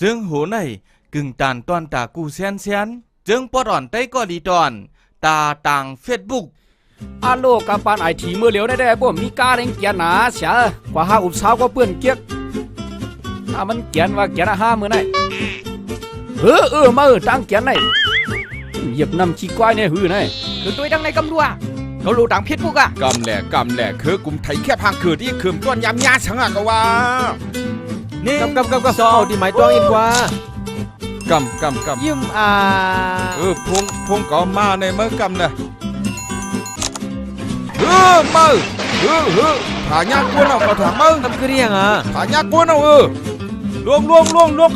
จึงหูในกึ่งตานตอนตากูแซนจึงปอดอ่อนใต้ก็ดีตอนตาต่างเฟซบุ๊กอาโลกับปานไอทีเมื่อเหลียวได้บ่มีกาเร่งเกียนหนาเสียกว่าหาอุบสาวก็เปื้อนเกียกถ้ามันเกียนว่าเกียน5มื้อไหนมาตั้งเกียนไหนเหยียบน้ำขี้ควายในหื้อไหนคือตัวดังในกำลัวเขารู้ดังพิษพวกอะกำแหล่คือกลุ่มไทยแค่พังคือที่คืมต้นยำยาชังอะก็ว่านี่กำเอาที่หมายตัวอินกว่ากำยิ้มพงก็มาในเมื่อกำนะมือผายากวนเอาก็ถามมือทำคือเรียงอ่ะผายากวนเอารวม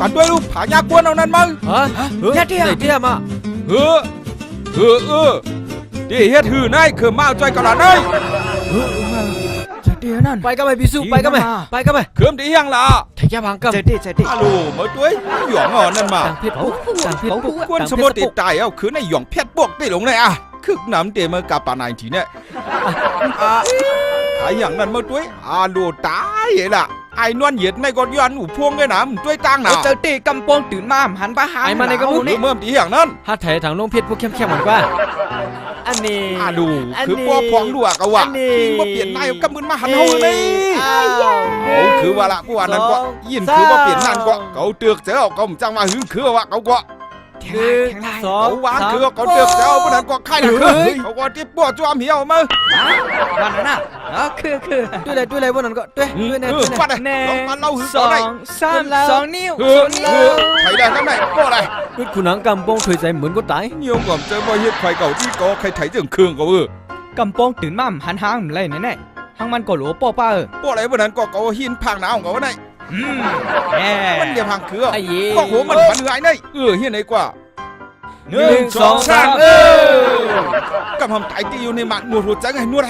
กันด้วยลูกผายากวนเอานั่นมือเที่ยมาที่เฮ็ดหื้อนายคือมาเอาใจกะละนายเดี๋ยวนั่นไปก็ไปพิสูจน์ไปก็ไปคืมที่ยังล่ะแค่พังกับเจ๊ฮัลโหลมาด้วยหยองอ่อนนั่นมาต่างเพชรปุ๊กกวนสมบูรณ์ติดตายเอาคือในหยองเพชรพวกได้ลงเลยอ่ะคึกน้ำเตะมือกับปานายทีเนี่ยไอ้อย่างนั้นมาด้วยโลตายล่ะไอ้นวลเหยียดไม่กดย้อนหูพวงเลยนะมันด้วยตั้งนะเจอตีกำปองตื่นมาหันไปหาไอ้มาในกระมุนี่เมื่อตีอย่างนั้นถ้าไถทางลงเพชรพวกเข้มเหมือนว่าอันนี้ดูคือพวกพองดูกะว่าจริงว่าเปลี่ยนนายกำมือมาหันเฮาเลยคือว่าละกูว่านั่นก็ยินคือว่าเปลี่ยนนั่นก็เขาเตือกเจ้าก็จังมาหึงคือว่าเขาก็2 3คือเขาเตือกเจ้าเพราะนั้นก็ใครนะเขาก็ที่ปวดจวมเหี่ยวมาวันนั้นน่ะคือด้วยเลยวันนั้นก็ด้วยลองมาเล่าหึงต่อได้2 นิ้วใครได้ทำไมก็อะไรคุณหนังกำปองถอยใจเหมือนก็ตายนิยมก่อนเจอบ่เฮ็ดไฟเก่าที่ก็ใครไถถึงเครื่องก็กำปองตื่นมาหันหางไรแน่ๆหางมันก็หลัวป้ออะไรเพราะนั้นก็เขาหินพังหนาวของเขาได้มันเดี๋ยวพังคือก็โหมันหายได้เฮียไหนกว่า1 2 3กับทำไตตีอยู่ในหมัดนวดหัวใจไงนวด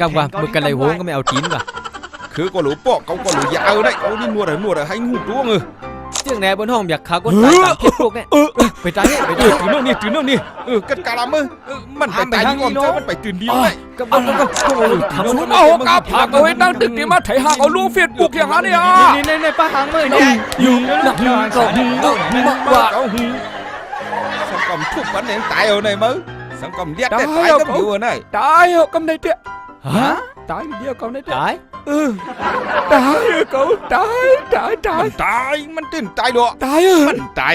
กับว่ามึงกันไรโหงก็ไม่เอาจีนว่ะคือก็หลูปอกเขาก็หลูยาวได้เขานี่นวดให้หูตัวเจียงแหนบนห้องอยากขาก็ตายตามเพชรพวกเนี่ยไปตายตื่นเรื่องนี้กันกาลามือมันไปตายก่อนเจ้ามันไปตื่นดีเลยกับเอากับผากเอาไว้ตั้งตึกนี่มาไถหางเอาลูกเฟียดปุกอย่างนั้นเนี่ยในป้าหางมือเนี่ยยุ่งหนักก็มากว่าสังคมทุกวันเองตายเอาในมือสังคมเลียดได้ตายก็อยู่ในตายเอากำในเตี้ยตายเดียวเขาได้ตายตายเขาตายมันตื่นตายด้วยมันตาย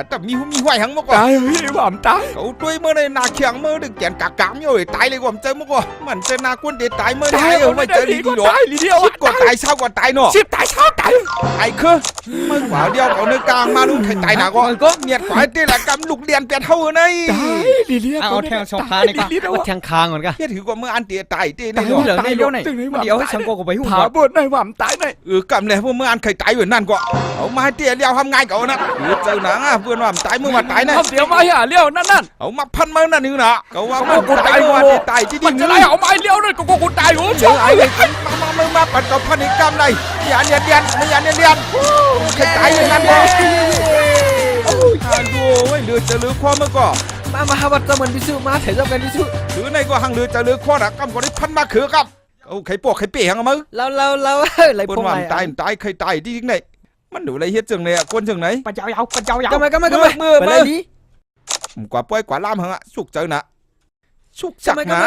แต่มีไหวหังมากกว่าตายผมตายเขาด้วยเมื่อในนาเขียงเมื่อดึกแกนกากำอยู่ตายเลยกว่าเจอมากกว่ามันเจอนากุ้นเด็ดตายเมื่อได้ไม่เจอดีกว่าชิบกว่าตายเช้ากว่าตายเนาะชิบตายเช้าตายไอ้คือเมื่อกว่าเดียวเขาเนื้อกลางมาลุ้นใครตายหนักก็เงียบกว่าที่ละกำลูกเรียนเปลี่ยนเท่าในตายลีเลียเอาแทงสองขาในก็ว่าแทงคางเหมือนกันเฮียถือกว่าเมื่ออันเตียตายตีในเรื่องในเดี๋ยวให้สังกก็ไปหุ่นผาบนในหว่ำตายในกำเลยพวกเมื่ออันใครตายอยู่นั่นก็เอามาให้เตี้ยเลี้ยวทำไงก่อนนะเจอหนังเพื่อนว่าตายเมื่อมาตายนะเดี๋ยวมาอย่าเลี้ยวนั่นเอามาพันมือนั่นนึงนะเขาว่ากูตายว่าตายที่ดินจะไล่เอาไม้เลี้ยวนั่นกูตายโอ้เจอไอ้มาปัดกับพันอีกกำเลยอย่าเนียนไม่อย่าเนียนใครตายอยู่นั่นก็ดูไว้เรือจะลือความเมื่อก่อนมาหาวัดจะเหมือนพิสูจน์มาถ่ายรูปกันพิสูจน์หรือในก็หังเรือจะลือความรักกำก็ได้พันมาคือกับเอาไข่ปวกไข่เปียงมั้งเราอะไรพวกมันตายใครตายที่ไหนมันดูอะไรเฮ็ดจังเลยคนจังไหนปัจเจ้าก็ไม่ไปดิกว่าป่วยกว่าล่ามหังอ่ะสุกเจอนะสุกจักนะ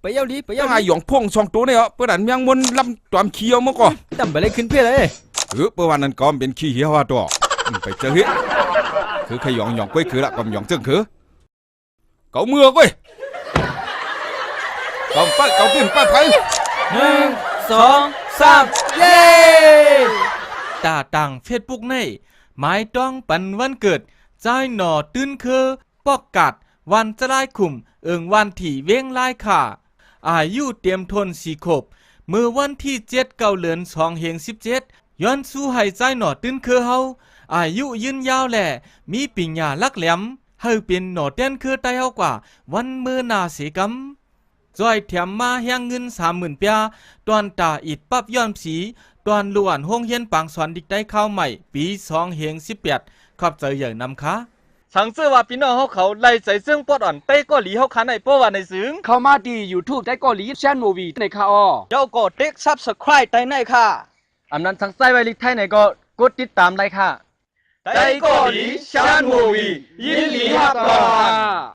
ไปเย้าดิไปเย้าดิหยองพ่งช่องตัวเนี่ยเพื่อนยังมันลำตอมขี้เอามาก่อนตั้มไปเลยขึ้นเพื่อเลยเมื่อวันนั้นก็เป็นขี้เหี้ยว่าตัวไปเจอเฮ้คือใครหยองก้อยคือละก็หยองจึงคือเกาเมื่อก้อยเกาปั้นเกาตื่นปั้นไผ่1 2 3เย้ตาต่างเฟซบุ๊กในหมายต้องปันวันเกิดใจหน่อตื้นคือปอกกัดวันจะไล่ขุมวันที่เว้งไล่ข่าอายุเตรียมทน4 ขวบเมื่อวันที่7 เดือน2 เฮง 17ย้อนสู้ให้ใจหน่อตื้นคือเฮาอายุยืนยาวแหล่มีปิญญาลักแหลมให้เป็นหน่อเต้นคือไตเฮากว่าวันมือนาเสกำจอยแถมมาแหงเงิน 30,000 เปียตอนตาอิดปั๊บย้อนสีตอนล้วนห้องเฮียนปางสอนดิกได้เข้าใหม่ปี2 เฮง 18ขอบใจอย่างนำค่ะสังเสือว่าพี่น้องเขาไล่ใส่ซึ่งปอดอ่อนเต้ก็หลีเขาคันในเพราะว่าในซึ้งเข้ามาดี YouTube ได้ก็หลีแชนโมวีในค่ะเจ้าก็เด็ก Subscribe ได้ในค่ะอำนั้นทางไซไวลิกไทยในก็กดติดตามไลค์ค่ะ ไตก่อหลีชานโมวียินหลีฮับก่อน